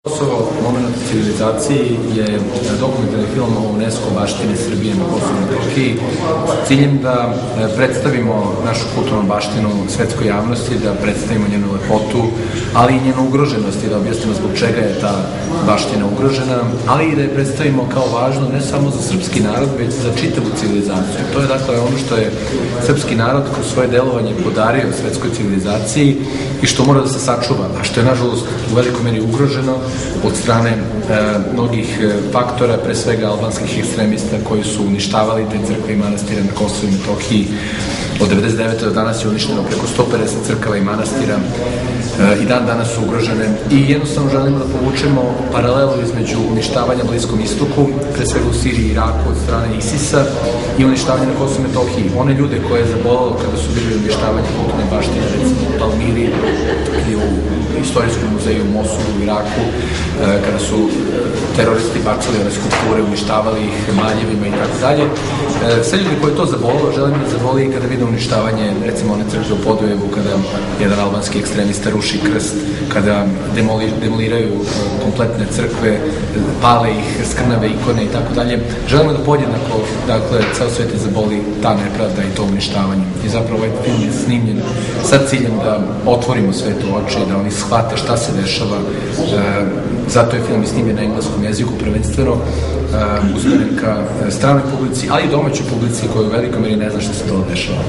Kosovo, moment civilizaciji je dokumentarni film o UNESCO baštini Srbije na Kosovu i Metohiji s ciljem da predstavimo našu kulturnu baštinu svetskoj javnosti, da predstavimo njenu lepotu, ali i njenu ugroženost i da objasnimo zbog čega je ta baština ugrožena, ali i da je predstavimo kao važno ne samo za srpski narod, već za čitavu civilizaciju. To je dakle ono što je srpski narod kroz svoje delovanje podario svetskoj civilizaciji i što mora da se sačuva, a što je nažalost u velikoj meri ugroženo od strane mnogih faktora, pre svega albanskih ekstremista koji su uništavali te crkve i manastire na Kosovu i Metohiji. Od 1999. do danas je uništeno preko 150 crkava i manastira i dan danas su ugrožene i jednostavno želimo da povučemo paralelu između uništavanja Bliskom istoku, pre svega u Siriji i Iraku od strane ISIS-a i uništavanja na Kosovu i Metohiji. One ljude koje je zabolalo kada su bili uništavanje kulturne baštine, recimo u Palmiri ili u istorijskom muzeju u Mosulu u Iraku, kada su teroristi bacali ove skulpture, uništavali ih manjevima i tako dalje. Sve ljudi koje to zabolilo, želim da zaboli i kada vide uništavanje, recimo one crkve u Podujevu, kada jedan albanski ekstremista ruši krst, kada demoliraju kompletne crkve, pale ih, skrnave ikone i tako dalje. Želimo da podjednako, dakle, ceo svet je zaboli ta nepravda i to uništavanje. I zapravo ovaj film je snimljen sa ciljem da otvorimo svetu oči, da oni shvate šta se dešava. Zato je film snimljen na engleskom jeziku prvenstveno, usmeren ka stranoj publici, ali i domaćoj publici koja u velikoj meri ne zna šta se to dešava.